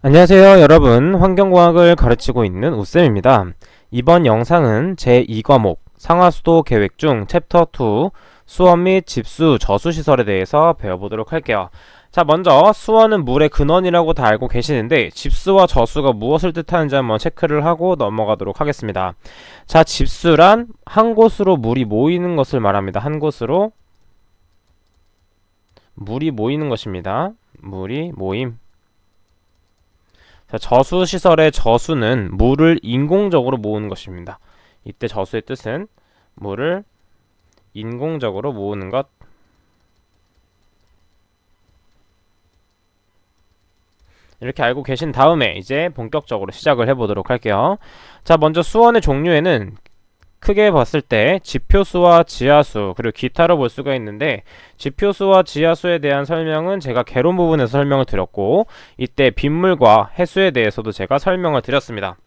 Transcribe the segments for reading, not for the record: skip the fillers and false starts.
안녕하세요 여러분, 환경공학을 가르치고 있는 우쌤입니다. 이번 영상은 제2과목 상하수도 계획 중 챕터 2 수원 및 집수 저수시설에 대해서 배워보도록 할게요. 자, 먼저 수원은 물의 근원이라고 다 알고 계시는데 집수와 저수가 무엇을 뜻하는지 한번 체크를 하고 넘어가도록 하겠습니다. 자, 집수란 한 곳으로 물이 모이는 것을 말합니다. 한 곳으로 물이 모이는 것입니다. 물이 모임. 자, 저수시설의 저수는 물을 인공적으로 모으는 것입니다. 이때 저수의 뜻은 물을 인공적으로 모으는 것. 이렇게 알고 계신 다음에 이제 본격적으로 시작을 해보도록 할게요. 자, 먼저 수원의 종류에는 크게 봤을 때 지표수와 지하수 그리고 기타로 볼 수가 있는데, 지표수와 지하수에 대한 설명은 제가 개론 부분에서 설명을 드렸고, 이때 빗물과 해수에 대해서도 제가 설명을 드렸습니다.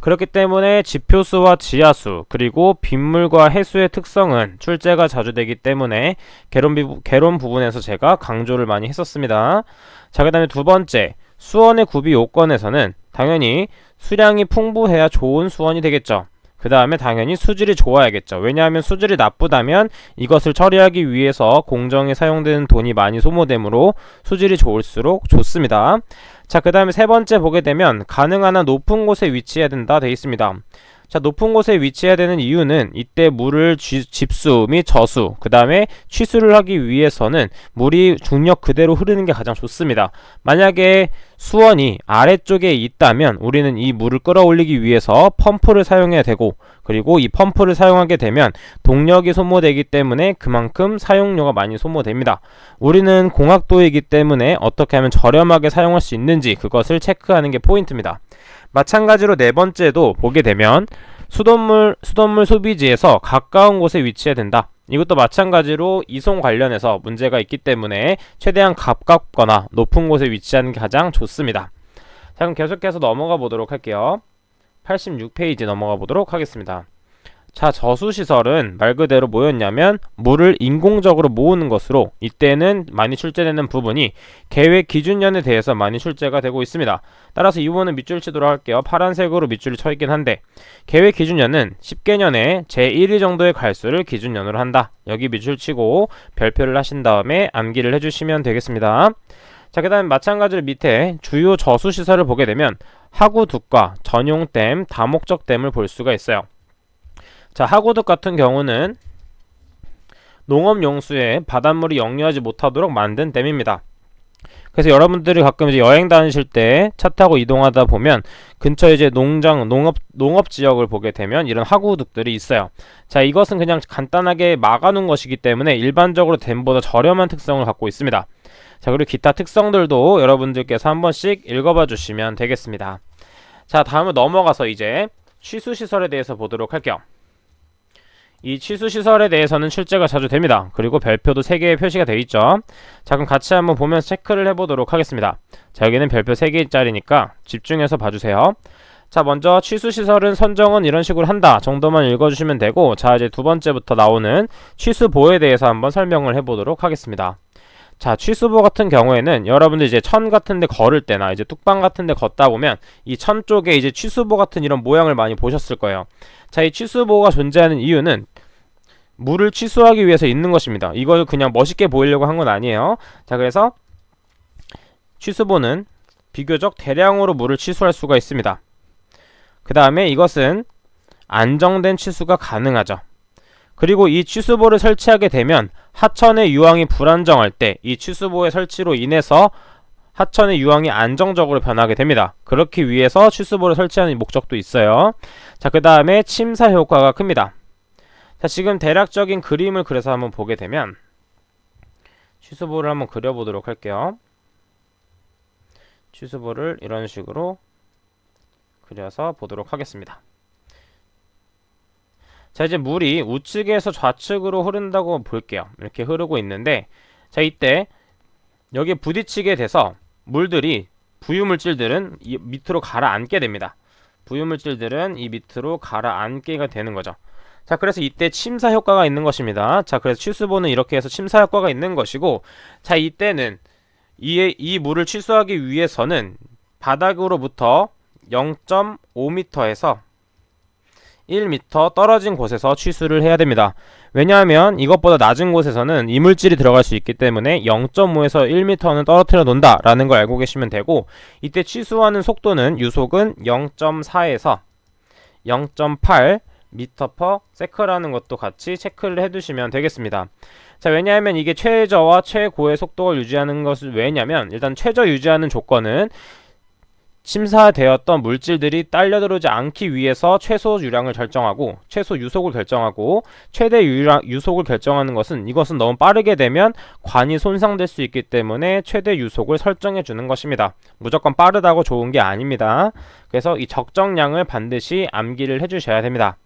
그렇기 때문에 지표수와 지하수 그리고 빗물과 해수의 특성은 출제가 자주 되기 때문에 개론 부분에서 제가 강조를 많이 했었습니다. 자, 그 다음에 두 번째, 수원의 구비 요건에서는 당연히 수량이 풍부해야 좋은 수원이 되겠죠. 그 다음에 당연히 수질이 좋아야겠죠. 왜냐하면 수질이 나쁘다면 이것을 처리하기 위해서 공정에 사용되는 돈이 많이 소모되므로 수질이 좋을수록 좋습니다. 자, 그 다음에 세 번째 보게 되면 가능한 한 높은 곳에 위치해야 된다 되어 있습니다. 자, 높은 곳에 위치해야 되는 이유는 이때 물을 집수 및 저수, 그 다음에 취수를 하기 위해서는 물이 중력 그대로 흐르는 게 가장 좋습니다. 만약에 수원이 아래쪽에 있다면 우리는 이 물을 끌어올리기 위해서 펌프를 사용해야 되고, 그리고 이 펌프를 사용하게 되면 동력이 소모되기 때문에 그만큼 사용료가 많이 소모됩니다. 우리는 공학도이기 때문에 어떻게 하면 저렴하게 사용할 수 있는지 그것을 체크하는 게 포인트입니다. 마찬가지로 네 번째도 보게 되면 수돗물 소비지에서 가까운 곳에 위치해야 된다. 이것도 마찬가지로 이송 관련해서 문제가 있기 때문에 최대한 가깝거나 높은 곳에 위치하는 게 가장 좋습니다. 자, 그럼 계속해서 넘어가 보도록 할게요. 86페이지 넘어가 보도록 하겠습니다. 자, 저수시설은 말 그대로 뭐였냐면 물을 인공적으로 모으는 것으로, 이때는 많이 출제되는 부분이 계획 기준년에 대해서 많이 출제가 되고 있습니다. 따라서 이 부분은 밑줄 치도록 할게요. 파란색으로 밑줄이 쳐 있긴 한데, 계획 기준년은 10개년에 제1위 정도의 갈수를 기준년으로 한다. 여기 밑줄 치고 별표를 하신 다음에 암기를 해주시면 되겠습니다. 자, 그 다음에 마찬가지로 밑에 주요 저수시설을 보게 되면 하구둑과 전용댐, 다목적댐을 볼 수가 있어요. 자, 하구둑 같은 경우는 농업용수에 바닷물이 역류하지 못하도록 만든 댐입니다. 그래서 여러분들이 가끔 이제 여행 다니실 때 차 타고 이동하다 보면 근처에 이제 농업 지역을 보게 되면 이런 하구둑들이 있어요. 자, 이것은 그냥 간단하게 막아놓은 것이기 때문에 일반적으로 댐보다 저렴한 특성을 갖고 있습니다. 자, 그리고 기타 특성들도 여러분들께서 한 번씩 읽어봐 주시면 되겠습니다. 자, 다음으로 넘어가서 이제 취수시설에 대해서 보도록 할게요. 이 취수시설에 대해서는 출제가 자주 됩니다. 그리고 별표도 3개의 표시가 되어 있죠. 자, 그럼 같이 한번 보면서 체크를 해보도록 하겠습니다. 자, 여기는 별표 3개짜리니까 집중해서 봐주세요. 자, 먼저 취수시설은 선정은 이런 식으로 한다 정도만 읽어주시면 되고, 자, 이제 두 번째부터 나오는 취수보에 대해서 한번 설명을 해보도록 하겠습니다. 자, 취수보 같은 경우에는 여러분들 이제 천 같은 데 걸을 때나 이제 뚝방 같은 데 걷다 보면 이 천 쪽에 이제 취수보 같은 이런 모양을 많이 보셨을 거예요. 자, 이 취수보가 존재하는 이유는 물을 취수하기 위해서 있는 것입니다. 이걸 그냥 멋있게 보이려고 한 건 아니에요. 자, 그래서 취수보는 비교적 대량으로 물을 취수할 수가 있습니다. 그 다음에 이것은 안정된 취수가 가능하죠. 그리고 이 취수보를 설치하게 되면 하천의 유황이 불안정할 때 이 취수보의 설치로 인해서 하천의 유황이 안정적으로 변하게 됩니다. 그렇기 위해서 취수보를 설치하는 목적도 있어요. 자, 그 다음에 침사 효과가 큽니다. 자, 지금 대략적인 그림을 그래서 한번 보게 되면 취수보를 한번 그려보도록 할게요. 취수보를 이런 식으로 그려서 보도록 하겠습니다. 자, 이제 물이 우측에서 좌측으로 흐른다고 볼게요. 이렇게 흐르고 있는데, 자, 이때 여기에 부딪히게 돼서 물들이, 부유물질들은 이 밑으로 가라앉게 됩니다. 부유물질들은 이 밑으로 가라앉게가 되는 거죠. 자, 그래서 이때 침사 효과가 있는 것입니다. 자, 그래서 취수보는 이렇게 해서 침사 효과가 있는 것이고, 자, 이때는 이 물을 취수하기 위해서는 바닥으로부터 0.5m에서 1m 떨어진 곳에서 취수를 해야 됩니다. 왜냐하면 이것보다 낮은 곳에서는 이물질이 들어갈 수 있기 때문에 0.5에서 1m는 떨어뜨려 놓는다 라는 걸 알고 계시면 되고, 이때 취수하는 속도는 유속은 0.4에서 0.8 m/s라는 것도 같이 체크를 해두시면 되겠습니다. 자, 왜냐하면 이게 최저와 최고의 속도를 유지하는 것은 왜냐면, 일단 최저 유지하는 조건은 심사되었던 물질들이 딸려들어오지 않기 위해서 최소 유량을 결정하고, 최소 유속을 결정하고, 최대 유속을 결정하는 것은 이것은 너무 빠르게 되면 관이 손상될 수 있기 때문에 최대 유속을 설정해 주는 것입니다. 무조건 빠르다고 좋은 게 아닙니다. 그래서 이 적정량을 반드시 암기를 해 주셔야 됩니다.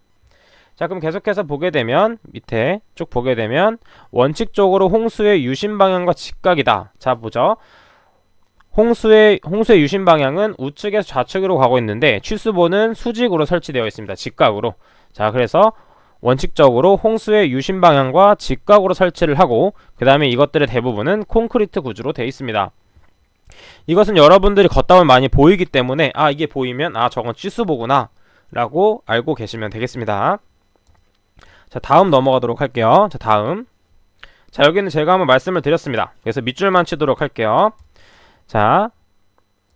자, 그럼 계속해서 보게 되면, 밑에 쭉 보게 되면 원칙적으로 홍수의 유심 방향과 직각이다. 자, 보죠. 홍수의 유심 방향은 우측에서 좌측으로 가고 있는데 취수보는 수직으로 설치되어 있습니다. 직각으로. 자, 그래서 원칙적으로 홍수의 유심 방향과 직각으로 설치를 하고, 그 다음에 이것들의 대부분은 콘크리트 구조로 되어 있습니다. 이것은 여러분들이 걷다 보면 많이 보이기 때문에, 이게 보이면 저건 취수보구나 라고 알고 계시면 되겠습니다. 자, 다음 넘어가도록 할게요. 자, 다음. 자, 여기는 제가 한번 말씀을 드렸습니다. 그래서 밑줄만 치도록 할게요. 자,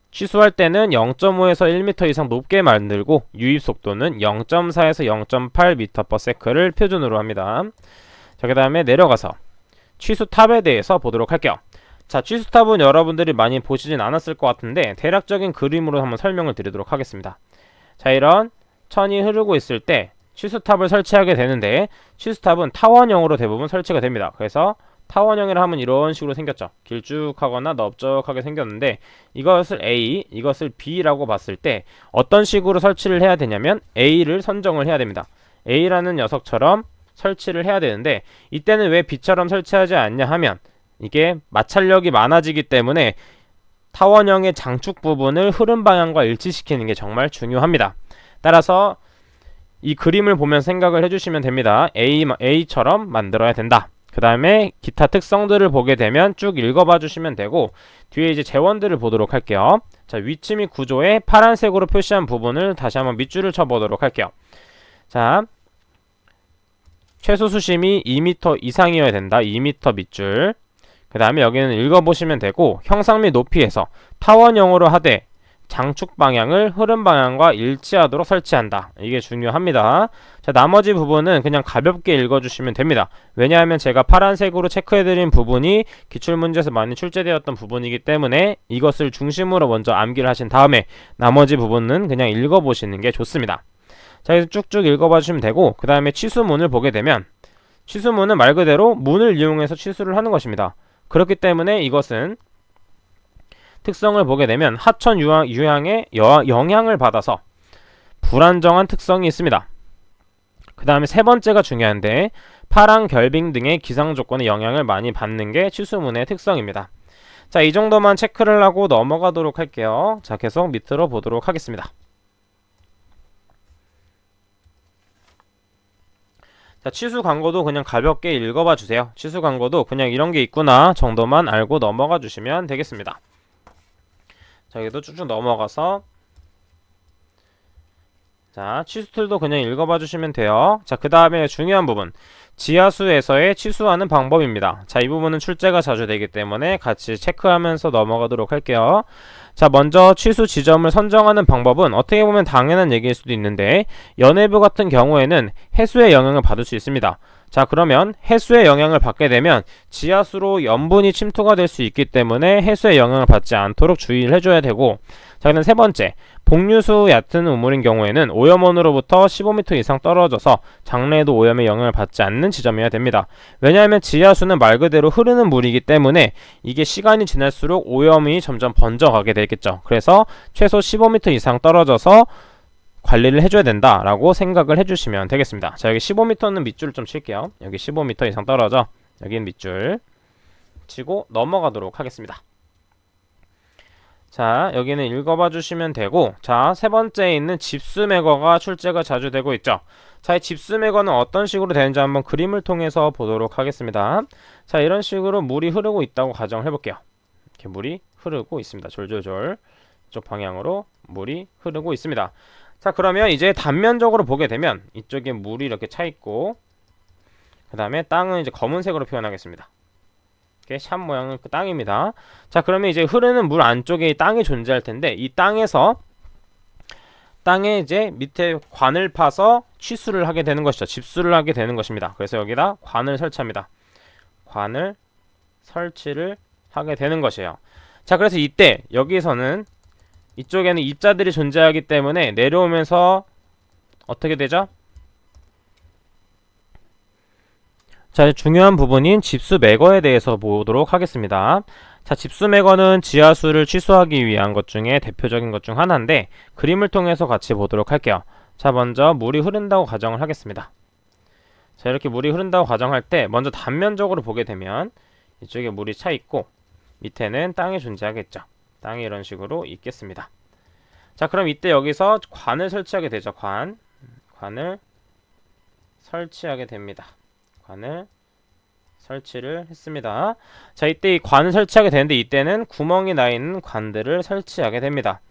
취수할 때는 0.5에서 1m 이상 높게 만들고, 유입 속도는 0.4에서 0.8 m/s를 표준으로 합니다. 자, 그 다음에 내려가서 취수탑에 대해서 보도록 할게요. 자, 취수탑은 여러분들이 많이 보시진 않았을 것 같은데 대략적인 그림으로 한번 설명을 드리도록 하겠습니다. 자, 이런 천이 흐르고 있을 때 취수탑을 설치하게 되는데, 취수탑은 타원형으로 대부분 설치가 됩니다. 그래서 타원형이라 하면 이런 식으로 생겼죠. 길쭉하거나 넓적하게 생겼는데, 이것을 A, 이것을 B라고 봤을 때 어떤 식으로 설치를 해야 되냐면 A를 선정을 해야 됩니다. A라는 녀석처럼 설치를 해야 되는데, 이때는 왜 B처럼 설치하지 않냐 하면 이게 마찰력이 많아지기 때문에 타원형의 장축 부분을 흐름 방향과 일치시키는 게 정말 중요합니다. 따라서 이 그림을 보면 생각을 해주시면 됩니다. A처럼 만들어야 된다. 그 다음에 기타 특성들을 보게 되면 쭉 읽어봐 주시면 되고, 뒤에 이제 재원들을 보도록 할게요. 자, 위치 및 구조에 파란색으로 표시한 부분을 다시 한번 밑줄을 쳐보도록 할게요. 자, 최소 수심이 2m 이상이어야 된다. 2m 밑줄. 그 다음에 여기는 읽어보시면 되고, 형상 및 높이에서 타원형으로 하되 장축 방향을 흐름 방향과 일치하도록 설치한다. 이게 중요합니다. 자, 나머지 부분은 그냥 가볍게 읽어주시면 됩니다. 왜냐하면 제가 파란색으로 체크해드린 부분이 기출문제에서 많이 출제되었던 부분이기 때문에 이것을 중심으로 먼저 암기를 하신 다음에 나머지 부분은 그냥 읽어보시는 게 좋습니다. 자, 그래서 쭉쭉 읽어봐 주시면 되고, 그 다음에 취수문을 보게 되면, 취수문은 말 그대로 문을 이용해서 취수를 하는 것입니다. 그렇기 때문에 이것은 특성을 보게 되면 하천 유향에 영향을 받아서 불안정한 특성이 있습니다. 그 다음에 세 번째가 중요한데, 파랑, 결빙 등의 기상 조건에 영향을 많이 받는 게 취수문의 특성입니다. 자, 이 정도만 체크를 하고 넘어가도록 할게요. 자, 계속 밑으로 보도록 하겠습니다. 자, 취수 광고도 그냥 가볍게 읽어봐 주세요. 취수 광고도 그냥 이런 게 있구나 정도만 알고 넘어가 주시면 되겠습니다. 자, 여기도 쭉쭉 넘어가서, 자, 취수툴도 그냥 읽어봐 주시면 돼요. 자, 그 다음에 중요한 부분, 지하수에서의 취수하는 방법입니다. 자, 이 부분은 출제가 자주 되기 때문에 같이 체크하면서 넘어가도록 할게요. 자, 먼저 취수 지점을 선정하는 방법은 어떻게 보면 당연한 얘기일 수도 있는데, 연해부 같은 경우에는 해수의 영향을 받을 수 있습니다. 자, 그러면 해수의 영향을 받게 되면 지하수로 염분이 침투가 될 수 있기 때문에 해수의 영향을 받지 않도록 주의를 해줘야 되고, 자, 그다음 세 번째, 복류수 얕은 우물인 경우에는 오염원으로부터 15m 이상 떨어져서 장래에도 오염의 영향을 받지 않는 지점이어야 됩니다. 왜냐하면 지하수는 말 그대로 흐르는 물이기 때문에 이게 시간이 지날수록 오염이 점점 번져가게 되겠죠. 그래서 최소 15m 이상 떨어져서 관리를 해줘야 된다라고 생각을 해주시면 되겠습니다. 자, 여기 15m는 밑줄을 좀 칠게요. 여기 15m 이상 떨어져, 여기는 밑줄 치고 넘어가도록 하겠습니다. 자, 여기는 읽어봐 주시면 되고, 자, 세 번째에 있는 집수매거가 출제가 자주 되고 있죠. 자, 이 집수매거는 어떤 식으로 되는지 한번 그림을 통해서 보도록 하겠습니다. 자, 이런 식으로 물이 흐르고 있다고 가정을 해볼게요. 이렇게 물이 흐르고 있습니다. 졸졸졸 이쪽 방향으로 물이 흐르고 있습니다. 자, 그러면 이제 단면적으로 보게 되면 이쪽에 물이 이렇게 차 있고, 그 다음에 땅은 이제 검은색으로 표현하겠습니다. 이렇게 샵 모양은 그 땅입니다. 자, 그러면 이제 흐르는 물 안쪽에 땅이 존재할 텐데, 이 땅에 이제 밑에 관을 파서 취수를 하게 되는 것이죠. 집수를 하게 되는 것입니다. 그래서 여기다 관을 설치합니다. 관을 설치를 하게 되는 것이에요. 자, 그래서 이때 여기서는 이쪽에는 입자들이 존재하기 때문에 내려오면서 어떻게 되죠? 자, 중요한 부분인 집수 매거에 대해서 보도록 하겠습니다. 자, 집수 매거는 지하수를 취수하기 위한 것 중에 대표적인 것 중 하나인데, 그림을 통해서 같이 보도록 할게요. 자, 먼저 물이 흐른다고 가정을 하겠습니다. 자, 이렇게 물이 흐른다고 가정할 때 먼저 단면적으로 보게 되면 이쪽에 물이 차 있고 밑에는 땅이 존재하겠죠. 땅이 이런 식으로 있겠습니다. 자, 그럼 이때 여기서 관을 설치하게 되죠. 관을 설치하게 됩니다. 관을 설치를 했습니다. 자, 이때 이 관을 설치하게 되는데 이때는 구멍이 나 있는 관들을 설치하게 됩니다.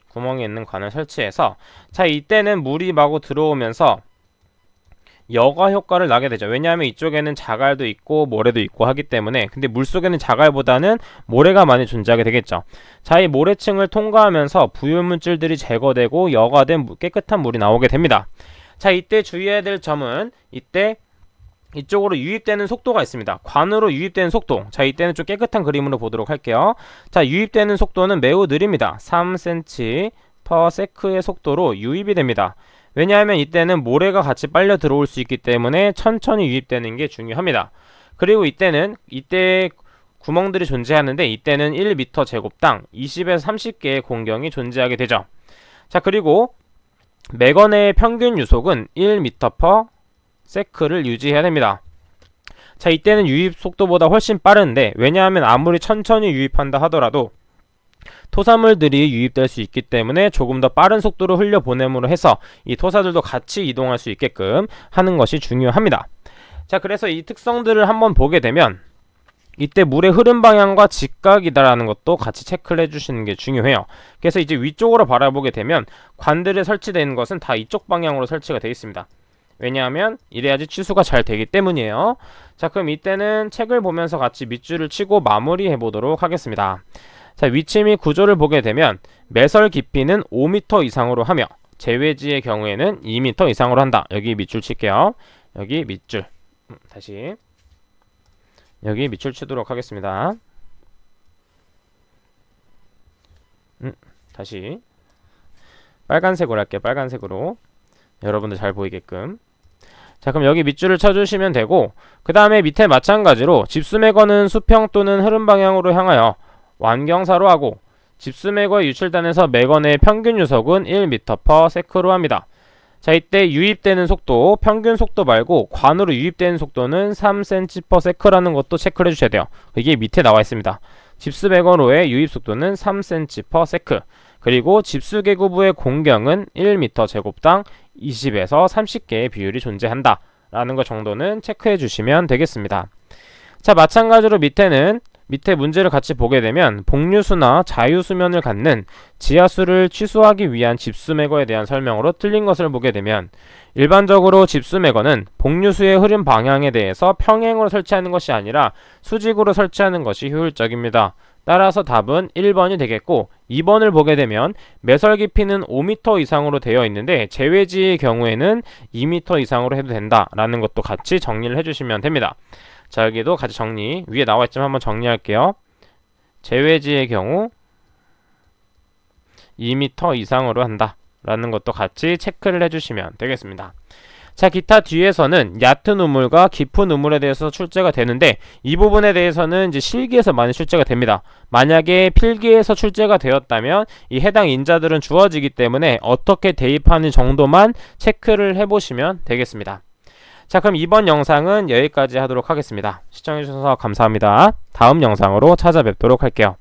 구멍이 있는 관을 설치해서, 자, 이때는 물이 마구 들어오면서 여과 효과를 나게 되죠. 왜냐하면 이쪽에는 자갈도 있고 모래도 있고 하기 때문에. 근데 물속에는 자갈보다는 모래가 많이 존재하게 되겠죠. 자, 이 모래층을 통과하면서 부유물질들이 제거되고 여과된 깨끗한 물이 나오게 됩니다. 자, 이때 주의해야 될 점은 이때 이쪽으로 유입되는 속도가 있습니다. 관으로 유입되는 속도. 자, 이때는 좀 깨끗한 그림으로 보도록 할게요. 자, 유입되는 속도는 매우 느립니다. 3cm/s의 속도로 유입이 됩니다. 왜냐하면 이때는 모래가 같이 빨려 들어올 수 있기 때문에 천천히 유입되는 게 중요합니다. 그리고 이때 구멍들이 존재하는데 이때는 1m 제곱당 20에서 30개의 공경이 존재하게 되죠. 자, 그리고 매건의 평균 유속은 1m/s를 유지해야 됩니다. 자, 이때는 유입 속도보다 훨씬 빠른데, 왜냐하면 아무리 천천히 유입한다 하더라도 토사물들이 유입될 수 있기 때문에 조금 더 빠른 속도로 흘려보냄으로 해서 이 토사들도 같이 이동할 수 있게끔 하는 것이 중요합니다. 자, 그래서 이 특성들을 한번 보게 되면 이때 물의 흐름 방향과 직각이다라는 것도 같이 체크를 해주시는 게 중요해요. 그래서 이제 위쪽으로 바라보게 되면 관들에 설치되어 있는 것은 다 이쪽 방향으로 설치가 되어 있습니다. 왜냐하면 이래야지 취수가 잘 되기 때문이에요. 자, 그럼 이때는 책을 보면서 같이 밑줄을 치고 마무리해 보도록 하겠습니다. 자, 위치 및 구조를 보게 되면 매설 깊이는 5m 이상으로 하며 제외지의 경우에는 2m 이상으로 한다. 여기 밑줄 칠게요. 여기 밑줄. 다시 여기 밑줄 치도록 하겠습니다. 다시 빨간색으로 할게요. 빨간색으로 여러분들 잘 보이게끔. 자, 그럼 여기 밑줄을 쳐주시면 되고, 그 다음에 밑에 마찬가지로 집수매거는 수평 또는 흐름 방향으로 향하여 완경사로 하고, 집수매거의 유출단에서 매건의 평균 유속은 1m/s로 합니다. 자, 이때 유입되는 속도, 평균 속도 말고 관으로 유입되는 속도는 3cm/s라는 것도 체크를 해주셔야 돼요. 이게 밑에 나와 있습니다. 집수매거로의 유입 속도는 3cm/s. 그리고 집수계구부의 공경은 1m 제곱당 20에서 30개의 비율이 존재한다 라는 것 정도는 체크해 주시면 되겠습니다. 자, 마찬가지로 밑에 문제를 같이 보게 되면 복류수나 자유수면을 갖는 지하수를 취수하기 위한 집수매거에 대한 설명으로 틀린 것을 보게 되면, 일반적으로 집수매거는 복류수의 흐름 방향에 대해서 평행으로 설치하는 것이 아니라 수직으로 설치하는 것이 효율적입니다. 따라서 답은 1번이 되겠고, 2번을 보게 되면 매설 깊이는 5m 이상으로 되어 있는데 제외지의 경우에는 2m 이상으로 해도 된다라는 것도 같이 정리를 해주시면 됩니다. 자, 여기도 같이 정리, 위에 나와있지만 한번 정리할게요. 제외지의 경우 2m 이상으로 한다 라는 것도 같이 체크를 해주시면 되겠습니다. 자, 기타 뒤에서는 얕은 우물과 깊은 우물에 대해서 출제가 되는데, 이 부분에 대해서는 이제 실기에서 많이 출제가 됩니다. 만약에 필기에서 출제가 되었다면 이 해당 인자들은 주어지기 때문에 어떻게 대입하는 정도만 체크를 해보시면 되겠습니다. 자, 그럼 이번 영상은 여기까지 하도록 하겠습니다. 시청해주셔서 감사합니다. 다음 영상으로 찾아뵙도록 할게요.